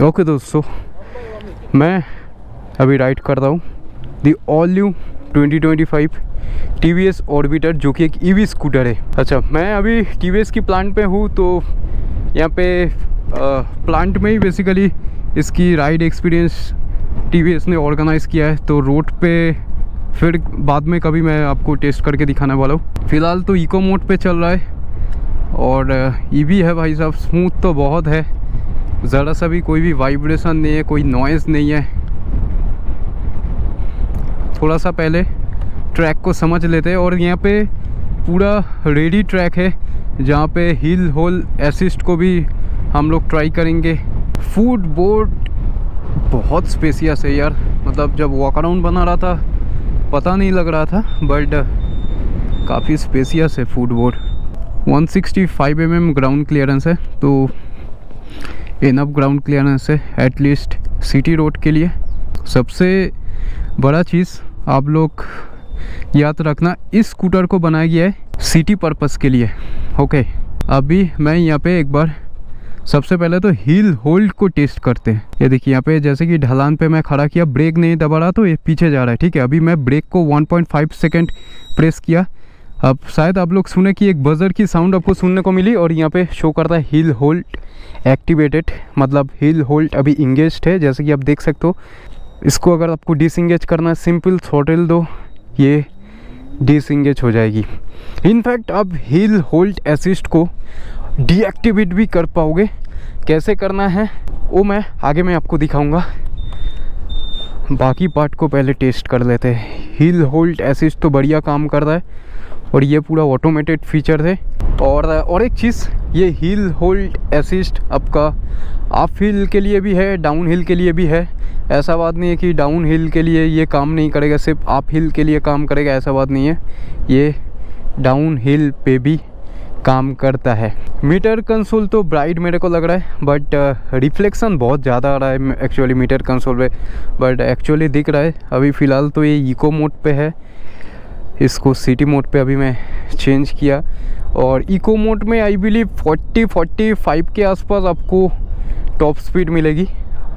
Okay दोस्तों, मैं अभी राइड कर रहा हूँ the all new 2025 TVS orbiter, जो कि एक EV स्कूटर है। अच्छा, मैं अभी TVS की प्लांट पे हूँ, तो यहाँ पे प्लांट में ही बेसिकली इसकी राइड एक्सपीरियंस TVS ने ऑर्गेनाइज़ किया है। तो रोड पे फिर बाद में कभी मैं आपको टेस्ट करके दिखाने वाला हूँ। फ़िलहाल तो इको मोड पे चल रहा है और EV है भाई साहब। स्मूथ तो बहुत है, ज़रा सा भी कोई भी वाइब्रेशन नहीं है, कोई नॉइज़ नहीं है। थोड़ा सा पहले ट्रैक को समझ लेते हैं। और यहाँ पे पूरा रेडी ट्रैक है, जहाँ पे हिल होल असिस्ट को भी हम लोग ट्राई करेंगे। फूड बोर्ड बहुत स्पेसियस है यार, मतलब जब वॉक अराउंड बना रहा था पता नहीं लग रहा था, बट काफ़ी स्पेसियस है food board. 165 mm ground clearance है, तो इनफ ग्राउंड क्लियरेंस है एटलीस्ट सिटी रोड के लिए। सबसे बड़ा चीज़ आप लोग याद रखना, इस स्कूटर को बनाया गया है सिटी पर्पस के लिए। ओके, अभी मैं यहाँ पे एक बार सबसे पहले तो हिल होल्ड को टेस्ट करते हैं। ये देखिए, यहाँ पे जैसे कि ढलान पे मैं खड़ा किया, ब्रेक नहीं दबा रहा तो ये पीछे जा रहा है। ठीक है, अभी मैं ब्रेक को 1.5 सेकेंड प्रेस किया। अब शायद आप लोग सुने कि एक बजर की साउंड आपको सुनने को मिली, और यहाँ पे शो करता है हिल होल्ड एक्टिवेटेड, मतलब हिल होल्ड अभी इंगेज्ड है, जैसे कि आप देख सकते हो। इसको अगर आपको डिसंगेज करना है, सिंपल थ्रॉटल दो, ये डिसंगेज हो जाएगी। इनफैक्ट अब हिल होल्ड असिस्ट को डीएक्टिवेट भी कर पाओगे। कैसे करना है वो मैं आगे में आपको दिखाऊंगा। बाकी पार्ट को पहले टेस्ट कर लेते हैं। हिल होल्ड असिस्ट तो बढ़िया काम कर रहा है, और ये पूरा ऑटोमेटेड फीचर है। और एक चीज़, ये हिल होल्ड असिस्ट आपका अप हिल के लिए भी है, डाउन हिल के लिए भी है। ऐसा बात नहीं है कि डाउन हिल के लिए ये काम नहीं करेगा, सिर्फ अप हिल के लिए काम करेगा, ऐसा बात नहीं है। ये डाउन हिल पे भी काम करता है। मीटर कंसोल तो ब्राइट मेरे को लग रहा है, बट रिफ्लेक्शन बहुत ज़्यादा आ रहा है एक्चुअली मीटर कंसोल पे, बट एक्चुअली दिख रहा है। अभी फ़िलहाल तो ये इको मोड पे है, इसको सिटी मोड पे अभी मैं चेंज किया। और इको मोड में आई बिलीव 40-45 के आसपास आपको टॉप स्पीड मिलेगी।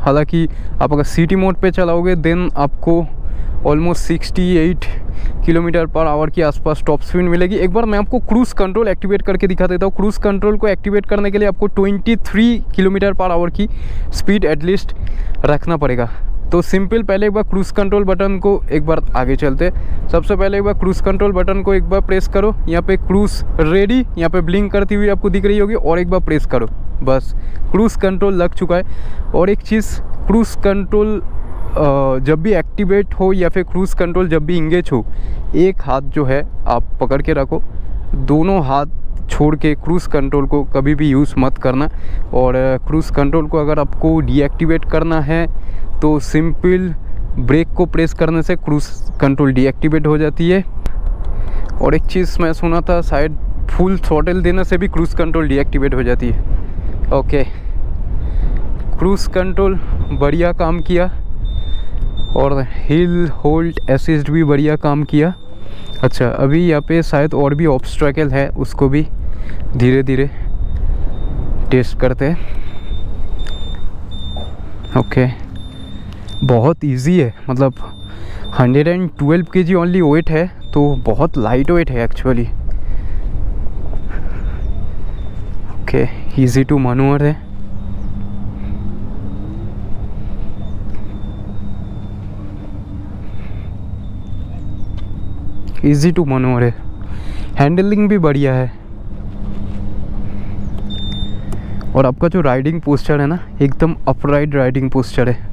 हालांकि आप अगर सिटी मोड पे चलाओगे देन आपको ऑलमोस्ट 68 किलोमीटर पर आवर के आसपास टॉप स्पीड मिलेगी। एक बार मैं आपको क्रूज़ कंट्रोल एक्टिवेट करके दिखा देता हूँ। क्रूज़ कंट्रोल को एक्टिवेट करने के लिए आपको 23 किलोमीटर पर आवर की स्पीड एटलीस्ट रखना पड़ेगा। तो सिंपल, पहले एक बार क्रूज़ कंट्रोल बटन को एक बार आगे चलते। सबसे पहले एक बार क्रूज़ कंट्रोल बटन को एक बार प्रेस करो। यहाँ पे क्रूज़ रेडी यहाँ पे ब्लिंक करती हुई आपको दिख रही होगी, और एक बार प्रेस करो, बस क्रूज़ कंट्रोल लग चुका है। और एक चीज़, क्रूज़ कंट्रोल जब भी एक्टिवेट हो या फिर क्रूज़ कंट्रोल जब भी इंगेज हो, एक हाथ जो है आप पकड़ के रखो, दोनों हाथ छोड़ के क्रूज़ कंट्रोल को कभी भी यूज़ मत करना। और क्रूज़ कंट्रोल को अगर आपको डीएक्टिवेट करना है तो सिंपल ब्रेक को प्रेस करने से क्रूज़ कंट्रोल डीएक्टिवेट हो जाती है। और एक चीज़ मैं सुना था, शायद फुल थ्रॉटल देने से भी क्रूज़ कंट्रोल डीएक्टिवेट हो जाती है। ओके, क्रूज़ कंट्रोल बढ़िया काम किया, और हिल होल्ड असिस्ट भी बढ़िया काम किया। अच्छा, अभी यहाँ पे शायद और भी ऑब्स्ट्रैकल है, उसको भी धीरे धीरे टेस्ट करते हैं। ओके, बहुत इजी है, मतलब 112 kg ओनली वेट है, तो बहुत लाइट वेट है actually. Okay, easy to manoeuvre है। इजी टू मैन्यूवर है, हैंडलिंग भी बढ़िया है। और आपका जो राइडिंग पोस्चर है ना, एकदम अपराइट राइडिंग पोस्चर है।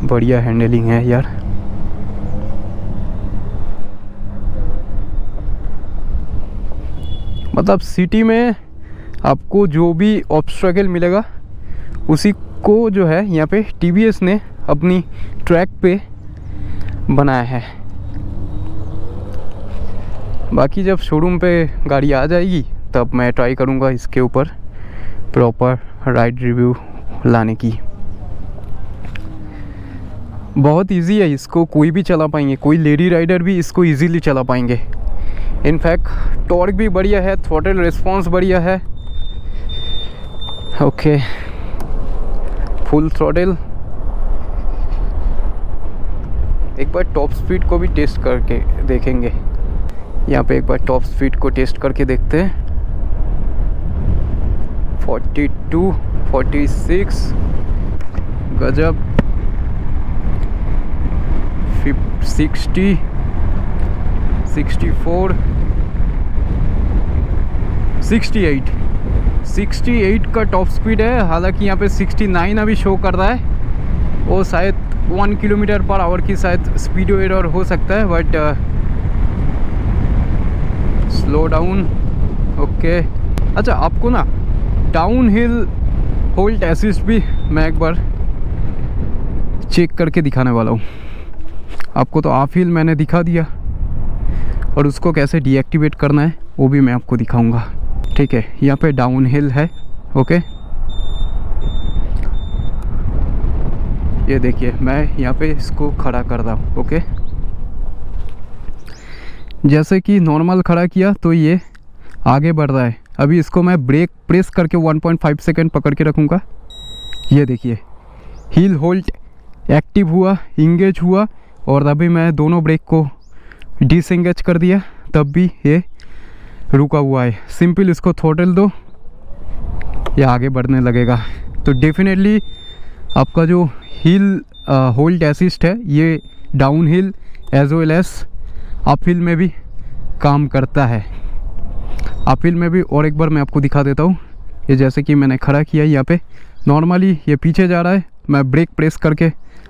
बढ़िया हैंडलिंग है यार। मतलब सिटी में आपको जो भी ऑब्स्ट्रैकल मिलेगा उसी को जो है यहाँ पे TVS ने अपनी ट्रैक पे बनाया है। बाकी जब शोरूम पे गाड़ी आ जाएगी तब मैं ट्राई करूँगा इसके ऊपर प्रॉपर राइड रिव्यू लाने की। बहुत इजी है, इसको कोई भी चला पाएंगे, कोई लेडी राइडर भी इसको इजीली चला पाएंगे। इनफैक्ट टॉर्क भी बढ़िया है, थ्रॉटल रिस्पॉन्स बढ़िया है। Okay, full throttle. एक बार टॉप स्पीड को भी टेस्ट करके देखेंगे। यहाँ पे एक बार टॉप स्पीड को टेस्ट करके देखते हैं। 42, 46, गजब। 60, 64, 68 का टॉप स्पीड है। हालांकि यहाँ पे 69 अभी शो कर रहा है। वो शायद 1 किलोमीटर पर आवर की शायद स्पीड एरर हो सकता है, बट स्लो डाउन। ओके, अच्छा आपको ना डाउन हिल होल्ड असिस्ट भी मैं एक बार चेक करके दिखाने वाला हूँ आपको। तो ऑफ हिल मैंने दिखा दिया, और उसको कैसे डीएक्टिवेट करना है वो भी मैं आपको दिखाऊंगा। ठीक है, यहाँ पे डाउन हिल है। ओके, ये देखिए मैं यहाँ पे इसको खड़ा कर रहा हूँ। ओके, जैसे कि नॉर्मल खड़ा किया तो ये आगे बढ़ रहा है। अभी इसको मैं ब्रेक प्रेस करके 1.5 सेकेंड पकड़ के रखूँगा। ये देखिए हील होल्ड एक्टिव हुआ, इंगेज हुआ, और अभी मैं दोनों ब्रेक को डिसएंगेज कर दिया, तब भी ये रुका हुआ है। सिंपल इसको थ्रॉटल दो, ये आगे बढ़ने लगेगा। तो डेफिनेटली आपका जो हिल होल्ड असिस्ट है ये downhill as well as uphill में भी काम करता है। अप हिल में भी और एक बार मैं आपको दिखा देता हूँ। ये जैसे कि मैंने खड़ा किया, यहाँ पे नॉर्मली ये पीछे जा रहा है, मैं ब्रेक प्रेस करके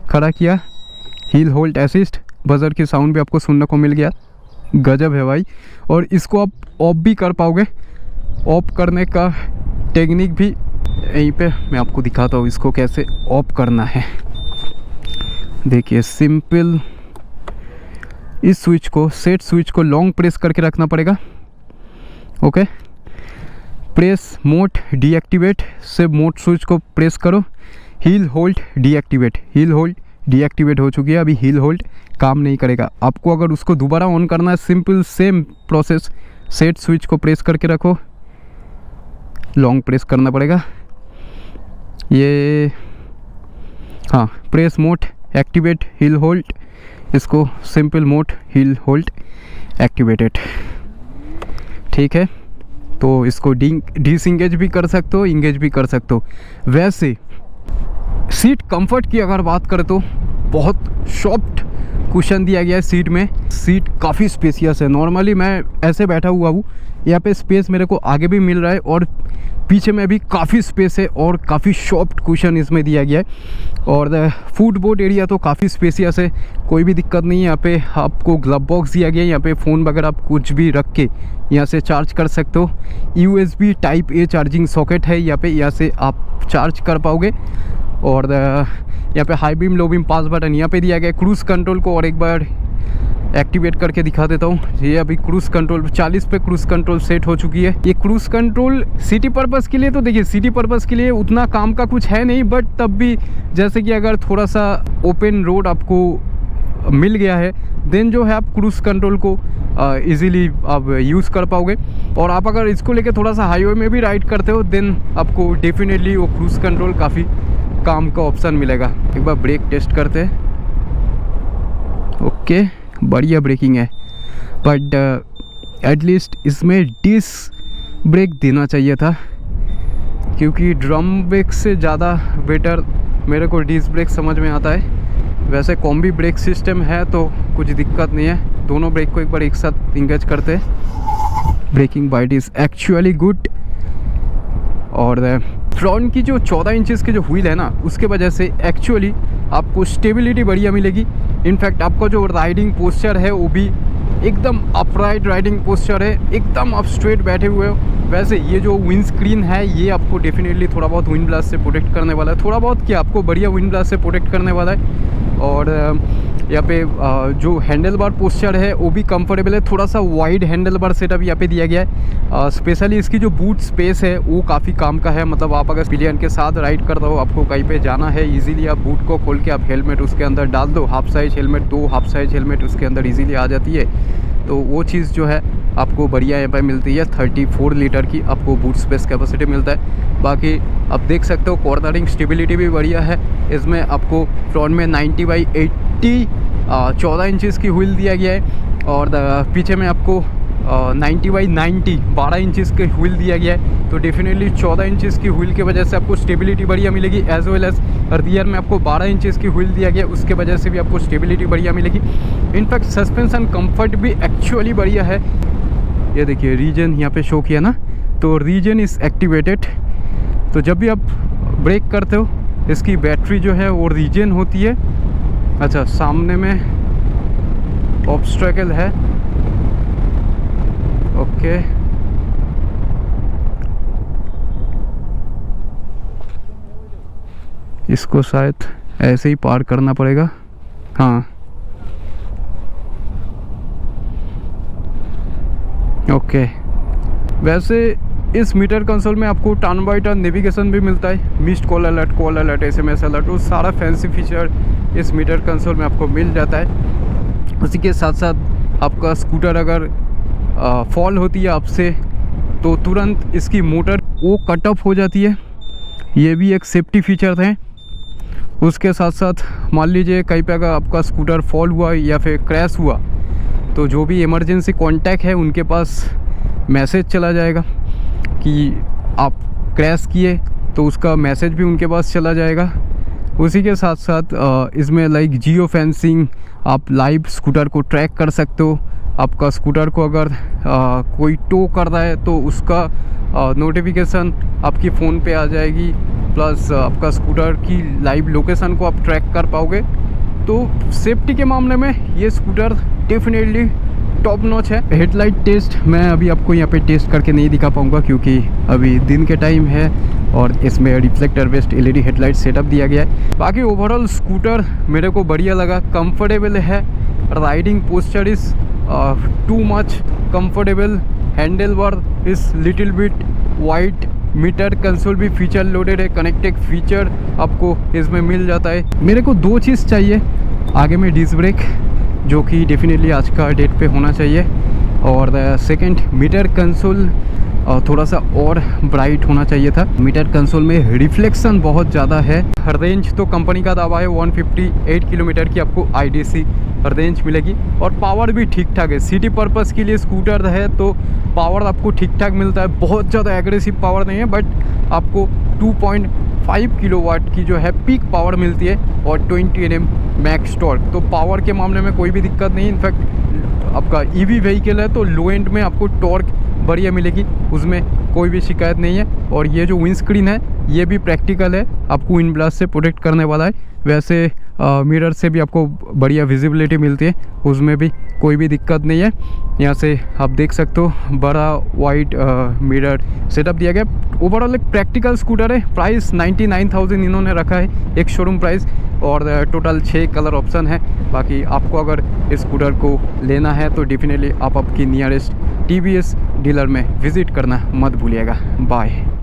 खड़ा किया, हील होल्ड असिस्ट, बजर की साउंड भी आपको सुनने को मिल गया। गजब है भाई। और इसको आप ऑफ भी कर पाओगे। ऑफ करने का टेक्निक भी यहीं पे मैं आपको दिखाता हूँ, इसको कैसे ऑफ करना है। देखिए सिंपल, इस स्विच को, सेट स्विच को लॉन्ग प्रेस करके रखना पड़ेगा। ओके, प्रेस मोड डीएक्टिवेट से मोड स्विच को प्रेस करो, hill hold deactivate. Hill hold deactivate हो चुकी है, अभी हील होल्ड काम नहीं करेगा। आपको अगर उसको दोबारा ऑन करना है, simple same process, set switch को प्रेस करके रखो, लॉन्ग प्रेस करना पड़ेगा। ये हाँ, press mode activate hill hold, इसको simple mode hill hold activated. ठीक है, तो इसको डिसएंगेज भी कर सकते हो, इंगेज भी कर सकते हो। वैसे सीट कंफर्ट की अगर बात करें तो बहुत सॉफ्ट कुशन दिया गया है सीट में। सीट काफ़ी स्पेसियस है। नॉर्मली मैं ऐसे बैठा हुआ हूँ, यहाँ पे स्पेस मेरे को आगे भी मिल रहा है और पीछे में भी काफ़ी स्पेस है, और काफ़ी सॉफ्ट कुशन इसमें दिया गया है। और फुटबोर्ड एरिया तो काफ़ी स्पेसियस है, कोई भी दिक्कत नहीं है। यहाँ पे आपको ग्लव बॉक्स दिया गया है, यहाँ पे फ़ोन वगैरह आप कुछ भी रख के यहाँ से चार्ज कर सकते हो। USB type A charging socket है यहाँ पे, यहाँ से आप चार्ज कर पाओगे। और यहाँ पे हाई बीम लो बीम पास बटन यहाँ पे दिया गया है। क्रूज़ कंट्रोल को और एक बार एक्टिवेट करके दिखा देता हूँ। ये अभी क्रूज़ कंट्रोल 40 पे क्रूज़ कंट्रोल सेट हो चुकी है। ये क्रूज़ कंट्रोल सिटी पर्पज़ के लिए, तो देखिए सिटी पर्पज़ के लिए उतना काम का कुछ है नहीं, बट तब भी जैसे कि अगर थोड़ा सा ओपन रोड आपको मिल गया है, देन जो है आप क्रूज़ कंट्रोल को इजीली आप यूज़ कर पाओगे। और आप अगर इसको लेके थोड़ा सा हाईवे में भी राइड करते हो, देन आपको डेफिनेटली वो क्रूज़ कंट्रोल काफ़ी काम का ऑप्शन मिलेगा। एक बार ब्रेक टेस्ट करते हैं। ओके, बढ़िया ब्रेकिंग है, बट एटलीस्ट इसमें डिस्क ब्रेक देना चाहिए था, क्योंकि ड्रम ब्रेक से ज़्यादा बेटर मेरे को डिस्क ब्रेक समझ में आता है। वैसे कॉम्बी ब्रेक सिस्टम है तो कुछ दिक्कत नहीं है। दोनों ब्रेक को एक बार एक साथ इंगेज करते हैं। Braking bite is actually good. और फ्रंट की जो 14 इंचेस के जो व्हील है ना, उसके वजह से एक्चुअली आपको स्टेबिलिटी बढ़िया मिलेगी। इनफैक्ट आपका जो राइडिंग पोस्चर है वो भी एकदम अपराइट राइडिंग पोस्चर है, एकदम आप स्ट्रेट बैठे हुए हो। वैसे ये जो विंड स्क्रीन है ये आपको डेफिनेटली थोड़ा बहुत विंड ब्लास्ट से प्रोटेक्ट करने वाला है, थोड़ा बहुत क्या, आपको बढ़िया विंड ब्लास्ट से प्रोटेक्ट करने वाला है। और यहाँ पे जो हैंडल बार पोस्चर है वो भी कंफर्टेबल है, थोड़ा सा वाइड हैंडल बार सेटअप यहाँ पे दिया गया है। स्पेशली इसकी जो बूट स्पेस है वो काफ़ी काम का है। मतलब आप अगर पिलियन के साथ राइड कर रहे हो, आपको कहीं पे जाना है, इजीली आप बूट को खोल के आप हेलमेट उसके अंदर डाल दो, half size helmet, 2 half size helmet उसके अंदर इजीली आ जाती है। तो वो चीज़ जो है आपको बढ़िया यहाँ पे मिलती है। 34 लीटर की आपको बूट स्पेस कैपेसिटी मिलता है। बाकी आप देख सकते हो कॉर्नरिंग स्टेबिलिटी भी बढ़िया है। इसमें आपको फ्रंट में 90/80 14 इंचज़ की व्हील दिया गया है और पीछे में आपको 90/90 12 इंचज़ के व्हील दिया गया है। तो डेफिनेटली 14 इंचज़ की व्हील की वजह से आपको स्टेबिलिटी बढ़िया मिलेगी, एज वेल एज रियर में आपको 12 इंचज़ की व्हील दिया गया है, उसके वजह से भी आपको स्टेबिलिटी बढ़िया मिलेगी। इनफैक्ट सस्पेंशन कंफर्ट भी एक्चुअली बढ़िया है। ये देखिए रीजन यहाँ पे शो किया ना, तो रीजन इज़ एक्टिवेटेड। तो जब भी आप ब्रेक करते हो इसकी बैटरी जो है वो रीजन होती है। अच्छा, सामने में ऑब्स्ट्रैकल है, ओके। इसको शायद ऐसे ही पार करना पड़ेगा। हाँ, ओके। वैसे इस मीटर कंसोल में आपको टर्न बाय टर्न नेविगेशन भी मिलता है, missed call alert, SMS alert, वो सारा फैंसी फीचर इस मीटर कंसोल में आपको मिल जाता है। उसी के साथ साथ आपका स्कूटर अगर फॉल होती है आपसे तो तुरंत इसकी मोटर वो कट ऑफ हो जाती है, ये भी एक सेफ्टी फीचर है। उसके साथ साथ मान लीजिए कहीं पे अगर आपका स्कूटर फॉल हुआ या फिर क्रैश हुआ तो जो भी इमरजेंसी कॉन्टैक्ट है उनके पास मैसेज चला जाएगा कि आप क्रैश किए, तो उसका मैसेज भी उनके पास चला जाएगा। उसी के साथ साथ इसमें लाइक जियो फेंसिंग, आप लाइव स्कूटर को ट्रैक कर सकते हो। आपका स्कूटर को अगर कोई टो कर रहा है तो उसका नोटिफिकेशन आपकी फ़ोन पे आ जाएगी, प्लस आपका स्कूटर की लाइव लोकेशन को आप ट्रैक कर पाओगे। तो सेफ्टी के मामले में ये स्कूटर डेफिनेटली टॉप नॉच है। हेडलाइट टेस्ट मैं अभी आपको यहाँ पे टेस्ट करके नहीं दिखा पाऊँगा क्योंकि अभी दिन के टाइम है और इसमें reflector based LED headlight setup दिया गया है। बाकी ओवरऑल स्कूटर मेरे को बढ़िया लगा, कंफर्टेबल है, riding posture is too much comfortable, handle bar is little bit wide, meter console भी फीचर लोडेड है, कनेक्टेड फीचर आपको इसमें मिल जाता है। मेरे को 2 चीज़ चाहिए, आगे में डिस्क ब्रेक जो कि डेफिनेटली आज का डेट पे होना चाहिए, और सेकंड मीटर कंसोल थोड़ा सा और ब्राइट होना चाहिए था। मीटर कंसोल में रिफ्लेक्शन बहुत ज़्यादा है। रेंज तो कंपनी का दावा है 158 किलोमीटर की आपको IDC रेंज मिलेगी और पावर भी ठीक ठाक है। सिटी पर्पस के लिए स्कूटर है तो पावर आपको ठीक ठाक मिलता है, बहुत ज़्यादा एग्रेसिव पावर नहीं है, बट आपको 2.5 किलोवाट की जो है पीक पावर मिलती है और 20 Nm मैक्स टॉर्क। तो पावर के मामले में कोई भी दिक्कत नहीं। इनफैक्ट आपका EV व्हीकल है तो लो एंड में आपको टॉर्क बढ़िया मिलेगी, उसमें कोई भी शिकायत नहीं है। और ये जो विंडस्क्रीन है ये भी प्रैक्टिकल है, आपको विंड ब्लास्ट से प्रोटेक्ट करने वाला है। वैसे मिरर से भी आपको बढ़िया विजिबिलिटी मिलती है, उसमें भी कोई भी दिक्कत नहीं है। यहाँ से आप देख सकते हो बड़ा वाइड मिरर सेटअप दिया गया। ओवरऑल एक प्रैक्टिकल स्कूटर है। प्राइस 99,000 इन्होंने रखा है एक शोरूम प्राइस, और टोटल 6 कलर ऑप्शन है। बाकी आपको अगर इस स्कूटर को लेना है तो डेफिनेटली आप आपकी नियरेस्ट TVS डीलर में विज़िट करना मत भूलिएगा। बाय।